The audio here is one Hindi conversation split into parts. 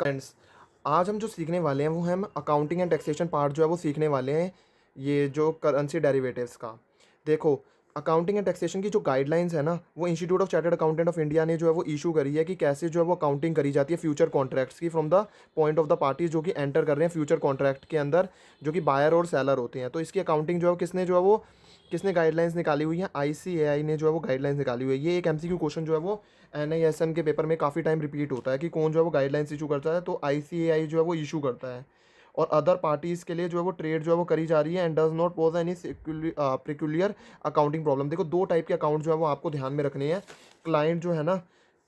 फ्रेंड्स, आज हम जो सीखने वाले हैं वो हम अकाउंटिंग एंड टैक्सेशन पार्ट जो है वो सीखने वाले हैं, ये जो करेंसी डेरिवेटिव्स का। देखो, अकाउंटिंग एंड टैक्सेशन की जो गाइडलाइंस है ना, वो institute of chartered accountant of India ने जो है वो इशू करी है कि कैसे जो है वो अकाउंटिंग करी जाती है फ्यूचर कॉन्ट्रैक्ट्स की, from the point of the parties जो कि एंटर कर रहे हैं फ्यूचर कॉन्ट्रैक्ट के अंदर, जो कि बायर और सेलर होते हैं। तो इसकी अकाउंटिंग जो है किसने जो है वो किसने गाइडलाइंस निकाली हुई है? आईसीएआई ने जो है वो गाइडलाइंस निकाली हुई है। ये एक एमसीक्यू क्वेश्चन जो है वो एनआईएसएम के पेपर में काफ़ी टाइम रिपीट होता है कि कौन जो है वो गाइडलाइंस इशू करता है, तो आईसीएआई जो है वो इशू करता है। और अदर पार्टीज़ के लिए जो है वो ट्रेड जो है वो करी जा रही है and does not pose any peculiar accounting problem. देखो, दो टाइप के अकाउंट जो है वो आपको ध्यान में रखने हैं। क्लाइंट जो है ना,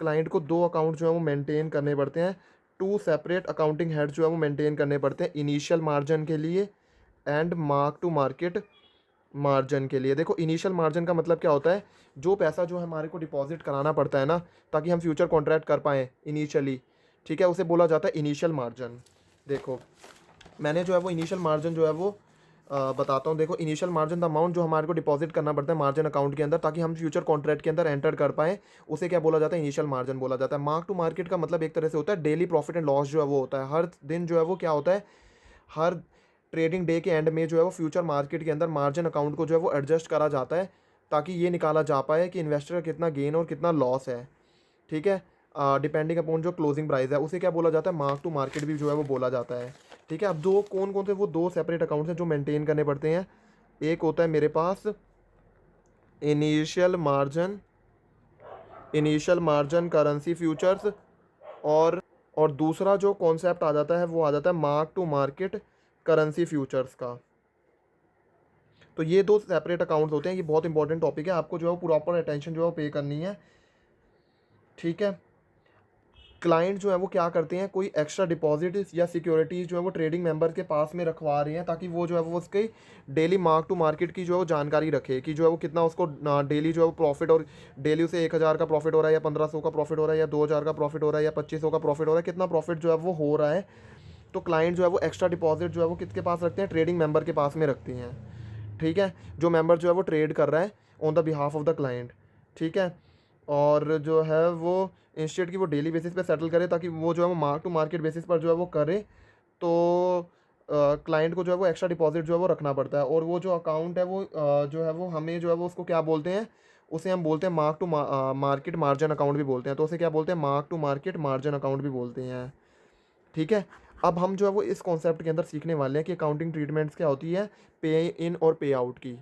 क्लाइंट को दो अकाउंट जो है वो मेंटेन करने पड़ते हैं। टू सेपरेट अकाउंटिंग हेड जो है वो मेंटेन करने पड़ते हैं, इनिशियल मार्जिन के लिए and mark to market margin के लिए। देखो, इनिशियल मार्जिन का मतलब क्या होता है? जो पैसा जो है हमारे को डिपॉजिट कराना पड़ता है ना, ताकि हम फ्यूचर कॉन्ट्रैक्ट कर पाएँ इनिशियली, ठीक है, उसे बोला जाता है इनिशियल मार्जिन। देखो, मैंने जो है वो इनिशियल मार्जिन जो है वो बताता हूँ। देखो, इनिशियल मार्जिन द अमाउंट जो हमारे को डिपॉजिट करना पड़ता है मार्जिन अकाउंट के अंदर, ताकि हम फ्यूचर कॉन्ट्रैक्ट के अंदर एंटर कर पाएँ, उसे क्या बोला जाता है? इनिशियल मार्जिन बोला जाता है। मार्क टू मार्केट का मतलब एक तरह से होता है डेली प्रॉफिट एंड लॉस जो है वो होता है। हर दिन जो है वो क्या होता है, हर ट्रेडिंग डे के एंड में जो है वो फ्यूचर मार्केट के अंदर मार्जिन अकाउंट को जो है वो एडजस्ट करा जाता है, ताकि ये निकाला जा पाए कि इन्वेस्टर का कितना गेन और कितना लॉस है, ठीक है, डिपेंडिंग अपॉन जो क्लोजिंग प्राइस है, उसे क्या बोला जाता है? मार्क टू मार्केट भी जो है वो बोला जाता है, ठीक है। अब दो कौन कौन से वो दो सेपरेट अकाउंट्स हैं जो मेंटेन करने पड़ते हैं। एक होता है मेरे पास initial margin, initial margin currency futures, और और दूसरा जो कॉन्सेप्ट आ जाता है वो आ जाता है mark to market currency futures का। तो ये दो सेपरेट अकाउंट्स होते हैं। ये बहुत इंपॉर्टेंट टॉपिक है, आपको जो है वो प्रॉपर अटेंशन जो है वो पे करनी है, ठीक है। क्लाइंट जो है वो क्या करते हैं, कोई एक्स्ट्रा डिपॉजिट या सिक्योरिटीज जो है वो ट्रेडिंग मेंबर के पास में रखवा रहे हैं, ताकि वो जो है वो उसकी डेली मार्क टू मार्केट की जो है वो जानकारी रखे कि जो है वो कितना उसको डेली जो है वो प्रॉफिट, और डेली उसे 1,000 का प्रॉफिट हो रहा है या 1,500 का प्रॉफिट हो रहा है या 2,000 का प्रॉफिट हो रहा है या 2,500 का प्रॉफिट हो रहा है, कितना प्रॉफिट जो है वो हो रहा है। तो क्लाइंट जो है वो एक्स्ट्रा डिपॉजिट जो है वो किसके पास रखते हैं? ट्रेडिंग मेंबर के पास में रखते हैं, ठीक है। जो मेंबर जो है वो ट्रेड कर रहा है on the behalf of the client, ठीक है। और जो है वो इंस्टेड की वो डेली बेसिस पे सेटल करे, ताकि वो जो है वो मार्क टू मार्केट बेसिस पर जो है वो करे, तो क्लाइंट को जो है वो एक्स्ट्रा डिपॉजिट जो है वो रखना पड़ता है। और वो जो अकाउंट है वो जो है वो हमें जो है वो उसको क्या बोलते हैं? उसे हम बोलते हैं mark to market margin account भी बोलते हैं। तो उसे क्या बोलते हैं? Mark to market margin account भी बोलते हैं, ठीक है। अब हम जो है वो इस कॉन्सेप्ट के अंदर सीखने वाले हैं कि अकाउंटिंग ट्रीटमेंट्स क्या होती है, पे इन और पे आउट की।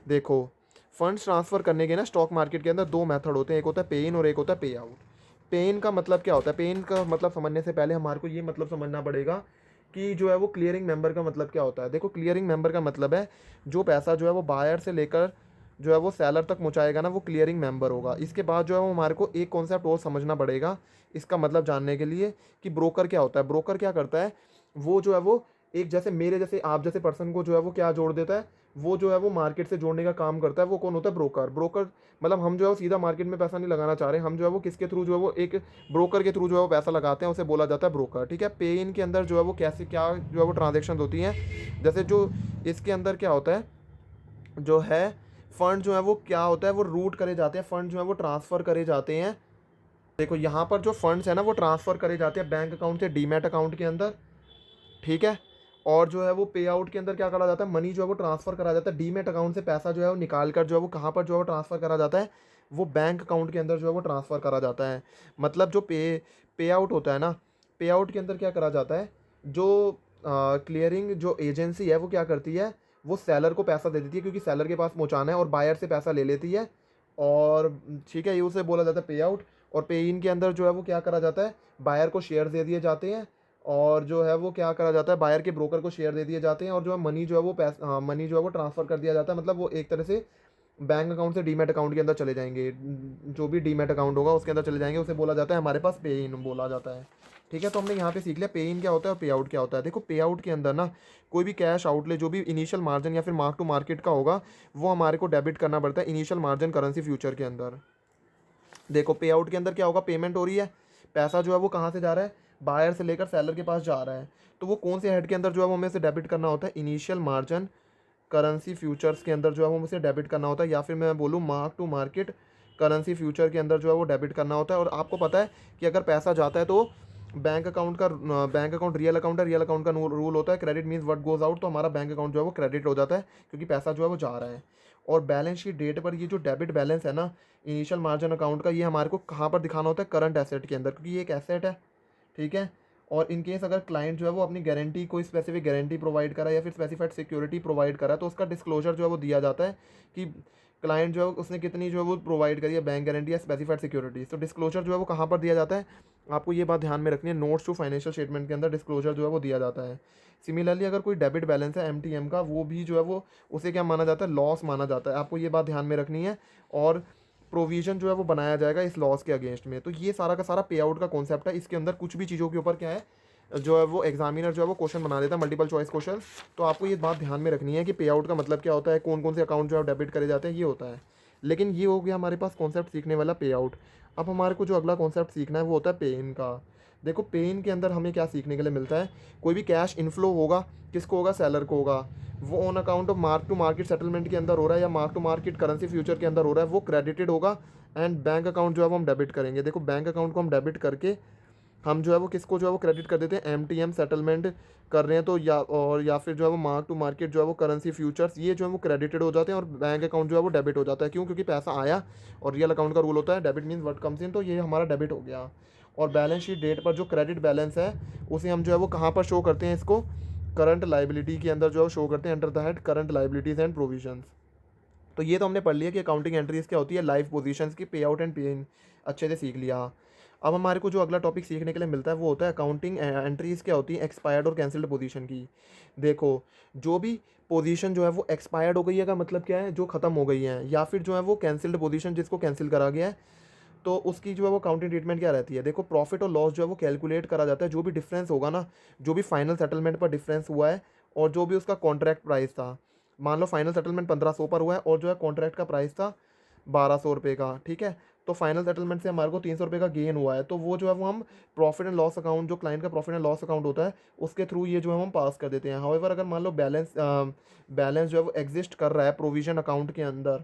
देखो, फंड्स ट्रांसफ़र करने के ना स्टॉक मार्केट के अंदर दो मेथड होते हैं, एक होता है पे इन और एक होता है पे आउट। पे इन का मतलब क्या होता है? पे इन का मतलब समझने से पहले हमारे को ये मतलब समझना पड़ेगा कि जो है वो क्लियरिंग मेंबर का मतलब क्या होता है। देखो, क्लियरिंग मेंबर का मतलब है जो पैसा जो है वो बायर से लेकर जो है वो सेलर तक पहुँचाएगा ना, वो क्लियरिंग मेंबर होगा। इसके बाद जो है वो हमारे को एक कॉन्सेप्ट और समझना पड़ेगा इसका मतलब जानने के लिए, कि ब्रोकर क्या होता है। ब्रोकर क्या करता है? वो जो है वो एक जैसे मेरे जैसे आप जैसे पर्सन को जो है वो क्या जोड़ देता है, वो जो है वो मार्केट से जोड़ने का काम करता है। वो कौन होता है? ब्रोकर। ब्रोकर मतलब हम जो है वो सीधा मार्केट में पैसा नहीं लगाना चाह रहे, हम जो है वो किसके थ्रू जो है वो एक ब्रोकर के थ्रू जो है वो पैसा लगाते हैं, उसे बोला जाता है ब्रोकर, ठीक है। पे इन के अंदर जो है वो कैसे क्या जो है वो ट्रांजेक्शन होती हैं, जैसे जो इसके अंदर क्या होता है, जो है फंड जो है वो क्या होता है, वो रूट करे जाते हैं, फंड जो है वो ट्रांसफ़र करे जाते हैं। देखो, यहाँ पर जो फंड्स है ना वो ट्रांसफ़र करे जाते हैं बैंक अकाउंट से डीमैट अकाउंट के अंदर, ठीक है। और जो है वो पे आउट के अंदर क्या करा जाता है, मनी जो है वो ट्रांसफ़र करा जाता है डीमैट अकाउंट से। पैसा जो है वो निकाल कर जो है वो कहाँ पर जो है वो ट्रांसफ़र करा जाता है, वो बैंक अकाउंट के अंदर जो है वो ट्रांसफ़र करा जाता है। मतलब जो पे आउट होता है ना, पे आउट के अंदर क्या करा जाता है, जो क्लियरिंग जो एजेंसी है वो क्या करती है, वो सेलर को पैसा दे देती है, क्योंकि सेलर के पास पहुँचाना है, और बायर से पैसा ले लेती है। और ठीक है, ये उसे बोला जाता है पे आउट। और पे इन के अंदर जो है वो क्या करा जाता है, बायर को शेयर दे दिए जाते हैं, और जो है वो क्या करा जाता है, बायर के ब्रोकर को शेयर दे दिए जाते हैं, और जो है मनी जो है वो पैसा मनी जो है वो ट्रांसफ़र कर दिया जाता है। मतलब वो एक तरह से बैंक अकाउंट से डीमैट अकाउंट के अंदर चले जाएंगे, जो भी डीमैट अकाउंट होगा उसके अंदर चले जाएंगे, उसे बोला जाता है हमारे पास पे इन बोला जाता है, ठीक है। तो हमने यहाँ पे सीख लिया पे इन क्या होता है और पे आउट क्या होता है। देखो, पे आउट के अंदर ना कोई भी कैश आउटले जो भी इनिशियल मार्जिन या फिर मार्क टू मार्केट का होगा, वो हमारे को डेबिट करना पड़ता है इनिशियल मार्जिन करेंसी फ्यूचर के अंदर। देखो, पे आउट के अंदर क्या होगा, पेमेंट हो रही है, पैसा जो है वो कहाँ से जा रहा है, बायर से लेकर सेलर के पास जा रहा है। तो वो कौन से हेड के अंदर जो है वो हमें से डेबिट करना होता है, इनिशियल मार्जिन करेंसी फ्यूचर्स के अंदर जो है वो मुझे डेबिट करना होता है, या फिर मैं बोलूँ mark to market currency future के अंदर जो है वो डेबिट करना होता है। और आपको पता है कि अगर पैसा जाता है तो बैंक अकाउंट रियल अकाउंट है, रियल अकाउंट का रूल होता है credit means what goes out, तो हमारा बैंक अकाउंट जो है वो क्रेडिट हो जाता है क्योंकि पैसा जो है वो जा रहा है। और बैलेंस शीट डेट पर ये जो डेबिट बैलेंस है ना इनिशियल मार्जिन अकाउंट का, ये हमारे को कहाँ पर दिखाना होता है, करंट एसेट के अंदर, क्योंकि ये एक एसेट है, ठीक है। और इन केस अगर क्लाइंट जो है वो अपनी गारंटी, कोई स्पेसिफिक गारंटी प्रोवाइड करा या फिर स्पेसिफाइड सिक्योरिटी प्रोवाइड करा, तो उसका डिस्क्लोजर जो है वो दिया जाता है कि क्लाइंट जो है उसने कितनी जो है वो प्रोवाइड करी है बैंक गारंटी या स्पेसिफाइड सिक्योरिटीज। तो डिस्क्लोजर जो है वो कहाँ पर दिया जाता है, आपको ये बात ध्यान में रखनी है, नोट्स टू फाइनेंशियल स्टेटमेंट के अंदर डिस्क्लोजर जो है वो दिया जाता है। सिमिलरली अगर कोई डेबिट बैलेंस है एमटीएम का, वो भी जो है वो उसे क्या माना जाता है, लॉस माना जाता है, आपको ये बात ध्यान में रखनी है। और प्रोविजन जो है वो बनाया जाएगा इस लॉस के अगेंस्ट में। तो ये सारा का सारा पे आउट का कॉन्सेप्ट है। इसके अंदर कुछ भी चीज़ों के ऊपर क्या है जो है वो एग्जामिनर जो है वो क्वेश्चन बना देता है, मल्टीपल चॉइस क्वेश्चन। तो आपको ये बात ध्यान में रखनी है कि पे आउट का मतलब क्या होता है, कौन कौन से अकाउंट जो है डेबिट करे जाते हैं, ये होता है। लेकिन ये हो गया हमारे पास कॉन्सेप्ट सीखने वाला पे आउट। अब हमारे को जो अगला कॉन्सेप्ट सीखना है वो होता है पे इन का। देखो पे इन के अंदर हमें क्या सीखने के लिए मिलता है, कोई भी कैश इनफ्लो होगा किसको होगा, सेलर को होगा, वो on account of mark to market settlement के अंदर हो रहा है या mark to market currency future के अंदर हो रहा है, वो क्रेडिटेड होगा। एंड बैंक अकाउंट जो है वो हम डेबिट करेंगे। देखो बैंक अकाउंट को हम डेबिट करके हम जो है वो किसको जो है वो क्रेडिट कर देते हैं, एमटीएम सेटलमेंट कर रहे हैं तो या फिर जो है वो मार्क टू मार्केट जो है वो करेंसी फ्यूचर्स, ये जो है वो क्रेडिटेड हो जाते हैं और बैंक अकाउंट जो है वो डेबिट हो जाता है। क्यों? क्योंकि पैसा आया और रियल अकाउंट का रूल होता है debit means what comes in, तो ये हमारा डेबिट हो गया। और बैलेंस शीट डेट पर जो क्रेडिट बैलेंस है उसे हम जो है वो कहाँ पर शो करते हैं, इसको करंट लाइबिलिटी के अंदर जो है शो करते हैं, under the head current liabilities and provisions. तो ये तो हमने पढ़ लिया कि अकाउंटिंग एंट्रीज क्या होती है, लाइव पोजीशंस की, पे आउट एंड पे इन अच्छे से सीख लिया। अब हमारे को जो अगला टॉपिक सीखने के लिए मिलता है वो होता है अकाउंटिंग एंट्रीज क्या होती है एक्सपायर्ड और कैंसिल्ड पोजीशन की। देखो जो भी पोजीशन जो है वो एक्सपायर्ड हो गई है का मतलब क्या है, जो ख़त्म हो गई है, या फिर जो है वो कैंसिल्ड पोजीशन जिसको कैंसिल करा गया है, तो उसकी जो है वो काउंटिंग ट्रीटमेंट क्या रहती है। देखो प्रॉफिट और लॉस जो है वो कैलकुलेट करा जाता है, जो भी डिफरेंस होगा ना, जो भी फाइनल सेटलमेंट पर डिफरेंस हुआ है और जो भी उसका कॉन्ट्रैक्ट प्राइस था, मान लो फाइनल सेटलमेंट 1500 पर हुआ है और जो है कॉन्ट्रैक्ट का प्राइस था 1200 रुपये का, ठीक है। तो फाइनल सेटलमेंट से हमारे को 300 रुपये का गेन हुआ है, तो वो जो है वो हम प्रॉफिट एंड लॉस अकाउंट, जो क्लाइंट का प्रॉफिट एंड लॉस अकाउंट होता है उसके थ्रू ये जो है हम पास कर देते हैं। हाउएवर अगर मान लो बैलेंस जो है वो एग्जिस्ट कर रहा है प्रोविजन अकाउंट के अंदर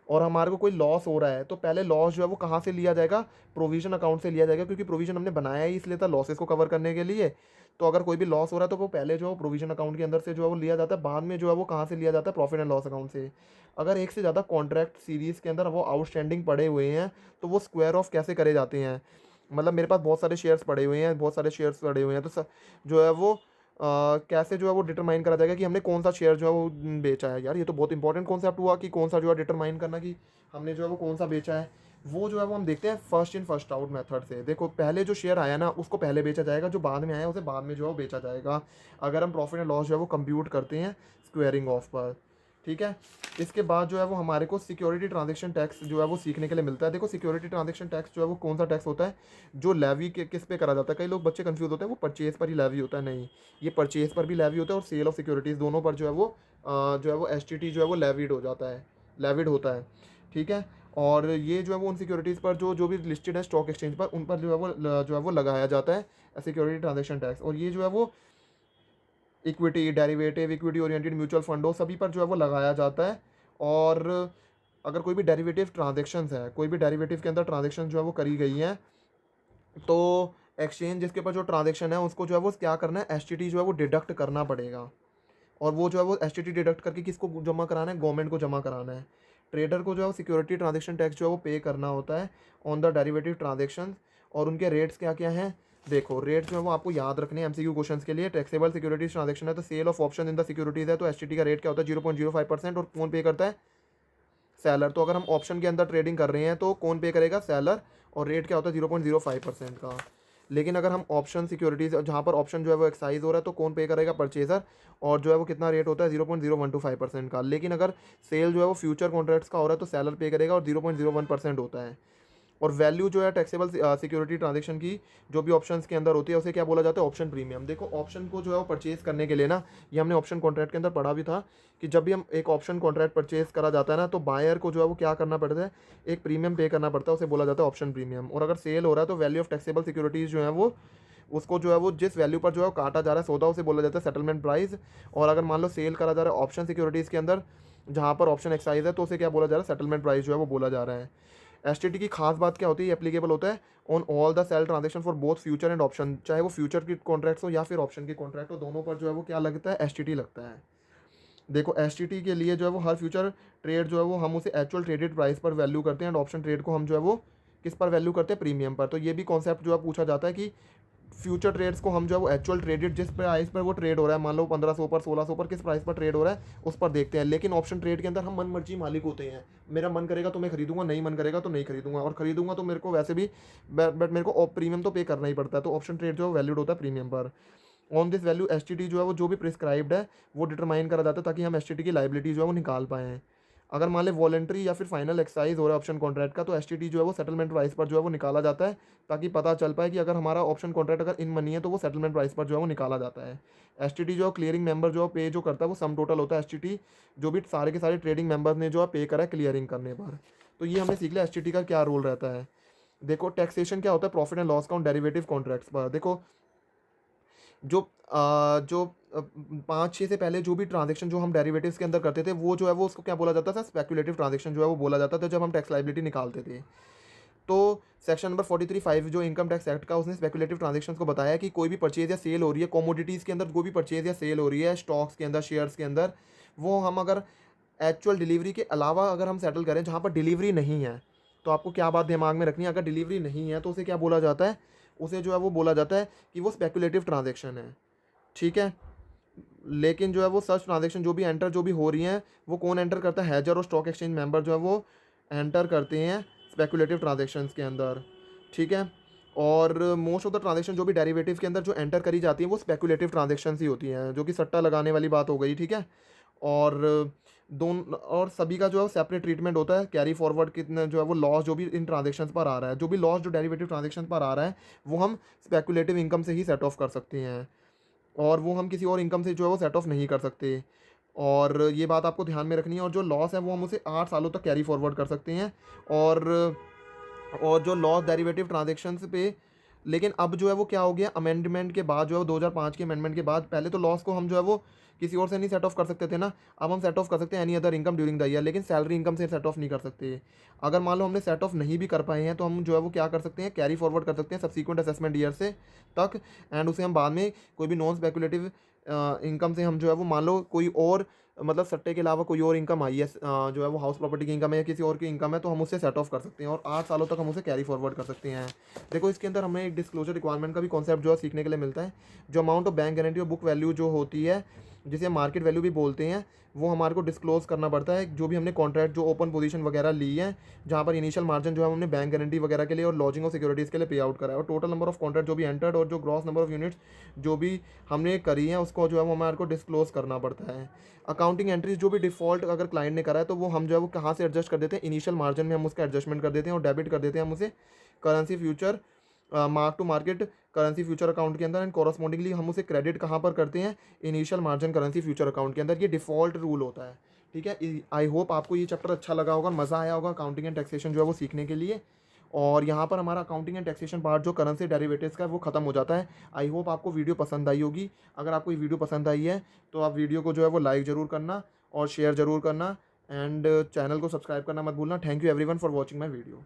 और हमारे को कोई लॉस हो रहा है, तो पहले लॉस जो है वो कहाँ से लिया जाएगा, प्रोविजन अकाउंट से लिया जाएगा, क्योंकि प्रोविजन हमने बनाया ही इसलिए था लॉसेस को कवर करने के लिए। तो अगर कोई भी लॉस हो रहा है तो वो पहले जो है प्रोविजन अकाउंट के अंदर से जो है वो लिया जाता है, बाद में जो है वो कहाँ से लिया जाता है, प्रॉफिट एंड लॉस अकाउंट से। अगर एक से ज़्यादा कॉन्ट्रैक्ट सीरीज़ के अंदर वो आउटस्टैंडिंग पड़े हुए हैं तो वो स्क्वायर ऑफ कैसे करे जाते हैं, मतलब मेरे पास बहुत सारे शेयर्स पड़े हुए हैं, बहुत सारे शेयर्स पड़े हुए हैं, तो जो है वो कैसे जो है वो डिटरमाइन करा जाएगा कि हमने कौन सा शेयर जो है वो बेचा है। यार ये तो बहुत इंपॉर्टेंट कॉन्सेप्ट हुआ कि कौन सा जो है डिटरमाइन करना कि हमने जो है वो कौन सा बेचा है। वो जो है वो हम देखते हैं first in first out method से। देखो पहले जो शेयर आया ना उसको पहले बेचा जाएगा, जो बाद में आया उसे बाद में जो है वो बेचा जाएगा, अगर हम प्रॉफिट एंड लॉस जो है वो कंप्यूट करते हैं स्क्वेयरिंग ऑफ पर, ठीक है। इसके बाद जो है वो हमारे को सिक्योरिटी ट्रांजैक्शन टैक्स जो है वो सीखने के लिए मिलता है। देखो सिक्योरिटी ट्रांजैक्शन टैक्स जो है वो कौन सा टैक्स होता है, जो लेवी के किस पे करा जाता है। कई लोग बच्चे कंफ्यूज होते हैं वो परचेज पर ही लेवी होता है, नहीं, ये परचेज पर भी लेवी होता है और सेल ऑफ सिक्योरिटीज़ दोनों पर जो है वो एसटीटी जो है वो लेविड हो जाता है, लेविड होता है, ठीक है। और ये जो है वो उन सिक्योरिटीज़ पर जो भी लिस्टेड है स्टॉक एक्सचेंज पर, उन पर जो है वो लगाया जाता है सिक्योरिटी ट्रांजैक्शन टैक्स। और ये जो है वो equity, derivative, equity oriented mutual फंडों सभी पर जो है वो लगाया जाता है। और अगर कोई भी डेरिवेटिव ट्रांजेक्शन्स है, कोई भी डेरिवेटिव के अंदर ट्रांजेक्शन जो है वो करी गई हैं, तो एक्सचेंज जिसके ऊपर जो ट्रांजेक्शन है उसको जो है वो क्या करना है, एसटीटी जो है वो डिडक्ट करना पड़ेगा। और वो जो है वो एसटीटी डिडक्ट करके किसको जमा कराना है, गवर्नमेंट को जमा कराना है। ट्रेडर को जो है सिक्योरिटी ट्रांजेक्शन टैक्स जो है वो पे करना होता है ऑन द डेरिवेटिव ट्रांजेक्शन। और उनके रेट्स क्या क्या हैं, देखो रेट जो है वो आपको याद रखने हैं एमसीक्यू क्वेश्चंस के लिए। टैक्सेबल सिक्योरिटीज ट्रांजेक्शन है तो sale of option in the securities है तो एसटीटी का रेट क्या होता है 0.05%, और कौन पे करता है, सेलर। तो अगर हम ऑप्शन के अंदर ट्रेडिंग कर रहे हैं तो कौन पे करेगा, सेलर, और रेट क्या होता है 0.05% का। लेकिन अगर हम ऑप्शन सिक्योरिटीज जहाँ पर ऑप्शन जो है वो एक्साइज हो रहा है तो कौन पे करेगा, परचेजर, और जो है वो कितना रेट होता है 0.0125% का। लेकिन अगर सेल जो है वो फ्यूचर कॉन्ट्रैक्ट्स का हो रहा है तो सेलर पे करेगा और 0.01% होता है। और वैल्यू जो है टैक्सेबल सिक्योरिटी ट्रांजेक्शन की जो भी ऑप्शंस के अंदर होती है उसे क्या बोला जाता है, ऑप्शन प्रीमियम। देखो ऑप्शन को जो है वो परचेज करने के लिए ना, ये हमने ऑप्शन कॉन्ट्रैक्ट के अंदर पढ़ा भी था कि जब भी हम एक ऑप्शन कॉन्ट्रैक्ट परचेज करा जाता है ना तो बायर को जो है वो क्या करना पड़ता है, एक प्रीमियम पे करना पड़ता है, उसे बोला जाता है ऑप्शन प्रीमियम। और अगर सेल हो रहा है तो वैल्यू ऑफ टैक्सेबल सिक्योरिटीज़ जो है वो उसको जो है वो जिस वैल्यू पर जो है काटा जा रहा है सौदा उसे बोला जाता है सेटलमेंट प्राइस। और अगर मान लो सेल करा जा रहा है ऑप्शन सिक्योरिटीज़ के अंदर जहाँ पर ऑप्शन एक्साइज है तो उसे क्या बोला जा रहा है, सेटलमेंट प्राइस जो है वो बोला जा रहा है। STT की खास बात क्या होती है, ये एप्लीकेबल होता है on all the sale transaction for both future and option, चाहे वो फ्यूचर की कॉन्ट्रैक्ट्स हो या फिर ऑप्शन की कॉन्ट्रैक्ट हो, दोनों पर जो है वो क्या लगता है, STT लगता है। देखो STT के लिए जो है वो हर फ्यूचर ट्रेड जो है वो हम उसे एक्चुअल ट्रेडेड प्राइस पर वैल्यू करते हैं, एंड ऑप्शन ट्रेड को हम जो है वो किस पर वैल्यू करते हैं, प्रीमियम पर। तो ये भी कॉन्सेप्ट जो है पूछा जाता है कि फ्यूचर ट्रेड्स को हम जो है वो एक्चुअल ट्रेडेड जिस प्राइस पर वो ट्रेड हो रहा है, मान लो 1500 पर 1600 पर किस प्राइस पर ट्रेड हो रहा है उस पर देखते हैं। लेकिन ऑप्शन ट्रेड के अंदर हम मन मर्जी मालिक होते हैं, मेरा मन करेगा तो मैं खरीदूंगा, नहीं मन करेगा तो नहीं खरीदूंगा, और खरीदूंगा तो मेरे को वैसे भी बट मेरे को प्रीमियम तो पे करना ही पड़ता है। तो ऑप्शन ट्रेड जो है वैल्यूड होता है प्रीमियम पर। ऑन दिस वैल्यू STT जो है वो जो भी प्रिस्क्राइब्ड है वो डिटरमाइन करा जाता है, ताकि हम STT की लाइबिलिटी जो है वो निकाल पाएँ। अगर मान लें वॉलेंट्री या फिर फाइनल एक्सरसाइज हो रहा है ऑप्शन कॉन्ट्रैक्ट का, तो STT जो है वो सेटलमेंट प्राइस पर जो है वो निकाला जाता है, ताकि पता चल पाए कि अगर हमारा ऑप्शन कॉन्ट्रैक्ट अगर इन मनी है तो वो सेटलमेंट प्राइस पर जो है वो निकाला जाता है। STT जो क्लियरिंग मेंबर जो पे जो करता है वो सम टोटल होता है STT जो भी सारे के सारे ट्रेडिंग मेंबर्स ने जो है पे करा है क्लियरिंग करने पर। तो ये हमने सीख लिया STT का क्या रोल रहता है। देखो टैक्सेशन क्या होता है प्रॉफिट एंड लॉस का ऑन डेरिवेटिव कॉन्ट्रैक्ट्स पर। देखो जो 5-6 से पहले जो भी ट्रांजेक्शन जो हम डेरिवेटिव्स के अंदर करते थे वो जो है वो उसको क्या बोला जाता था, स्पेकुलेटिव ट्रांजेक्शन जो है वो बोला जाता था जब हम टैक्स लाइबिलिटी निकालते थे। तो सेक्शन नंबर 43(5) जो इनकम टैक्स एक्ट का, उसने स्पेकुलेटिव ट्रांजेक्शन्स को बताया कि कोई भी परचेज या सेल हो रही है कमोडिटीज़ के अंदर, कोई भी परचेज या सेल हो रही है स्टॉक्स के अंदर, शेयर्स के अंदर, वो हम अगर एक्चुअल डिलीवरी के अलावा अगर हम सेटल करें जहाँ पर डिलीवरी नहीं है, तो आपको क्या बात दिमाग में रखनी है, अगर डिलीवरी नहीं है तो उसे क्या बोला जाता है, उसे जो है वो बोला जाता है कि वो स्पेकुलेटिव ट्रांजेक्शन है। ठीक है। लेकिन जो है वो सच ट्रांजेक्शन जो भी एंटर जो भी हो रही हैं वो कौन एंटर करता है, हैजर और स्टॉक एक्सचेंज मेंबर जो है वो एंटर करते हैं स्पेकुलेटिव ट्रांजेक्शन्स के अंदर। ठीक है। और मोस्ट ऑफ द ट्रांजेक्शन जो भी डेरिवेटिव के अंदर जो एंटर करी जाती हैं वो स्पेकुलेटिव ट्रांजेक्शन्स ही होती हैं, जो कि सट्टा लगाने वाली बात हो गई। ठीक है। और दोनों और सभी का जो है सेपरेट ट्रीटमेंट होता है, कैरी फॉरवर्ड कितना जो है वो लॉस जो भी इन ट्रांजेक्शन्स पर आ रहा है, जो भी लॉस जो डेरिवेटिव ट्रांजेक्शन पर आ रहा है वो हम स्पेकुलेटिव इनकम से ही सेट ऑफ कर सकते हैं, और वो हम किसी और इनकम से जो है वो सेट ऑफ नहीं कर सकते। और ये बात आपको ध्यान में रखनी है। और जो लॉस है वो हम उसे 8 सालों तक कैरी फॉरवर्ड कर सकते हैं। और जो लॉस डेरिवेटिव ट्रांजेक्शन्स पे, लेकिन अब जो है वो क्या हो गया, अमेंडमेंट के बाद जो है वो 2005 के अमेंडमेंट के बाद, पहले तो लॉस को हम जो है वो किसी और से नहीं सेट ऑफ कर सकते थे ना, अब हम सेट ऑफ कर सकते हैं any other income during the year, लेकिन सैलरी इनकम से सेट ऑफ नहीं कर सकते। अगर मान लो हमने सेट ऑफ नहीं भी कर पाए हैं तो हम जो है वो क्या कर सकते हैं, कैरी फॉरवर्ड कर सकते हैं सब्सीक्वेंट असेसमेंट ईयर से तक, एंड उसे हम बाद में कोई भी नॉन स्पेकुलेटिव इनकम से हम जो है वो, मान लो कोई और मतलब सट्टे के अलावा कोई और इनकम आई है, जो है वो हाउस प्रॉपर्टी की इनकम है या किसी और की इनकम है, तो हम उससे सेट ऑफ कर सकते हैं और 8 सालों तक हम उसे कैरी फॉरवर्ड कर सकते हैं। देखो इसके अंदर हमें एक डिस्क्लोजर रिक्वायरमेंट का भी कॉन्सेप्ट जो है सीखने के लिए मिलता है। जो अमाउंट ऑफ बैंक गारंटी और बुक वैल्यू जो होती है, जिसे मार्केट वैल्यू भी बोलते हैं, वो हमारे को डिस्क्लोज करना पड़ता है। जो भी हमने कॉन्ट्रैक्ट जो ओपन पोजीशन वगैरह ली है, जहाँ पर इनिशियल मार्जिन जो है हमने बैंक गारंटी वगैरह के लिए और लॉजिंग और सिक्योरिटीज़ के लिए पे आउट करा है, और टोटल नंबर ऑफ कॉन्ट्रैक्ट जो भी एंटर्ड और जो ग्रॉस नंबर ऑफ यूनिट्स जो भी हमने करी है उसको जो है वो हमारे को डिस्क्लोज करना पड़ता है। अकाउंटिंग एंट्रीज जो भी डिफ़ॉल्ट अगर क्लाइंट ने करा है तो वो हम जो है वो कहाँ से एडजस्ट कर देते हैं, इनिशियल मार्जिन में हम उसका एडजस्टमेंट कर देते हैं और डेबिट कर देते हैं हम उसे currency future mark to market currency future account के अंदर, एंड कॉरस्पॉन्डिंगली हम उसे क्रेडिट कहाँ पर करते हैं, initial margin currency future account के अंदर। ये डिफ़ॉल्ट रूल होता है। ठीक है। आई होप आपको ये चैप्टर अच्छा लगा होगा, मज़ा आया होगा अकाउंटिंग एंड टैक्सेशन जो है वो सीखने के लिए। और यहाँ पर हमारा अकाउंटिंग एंड टैक्सेशन पार्ट जो करेंसी डेरिवेटिव्स का है वो खत्म हो जाता है। आई होप आपको वीडियो पसंद आई होगी। अगर आपको ये वीडियो पसंद आई है तो आप वीडियो को जो है वो लाइक ज़रूर करना और शेयर ज़रूर करना, एंड चैनल को सब्सक्राइब करना मत भूलना। Thank you everyone for watching my video.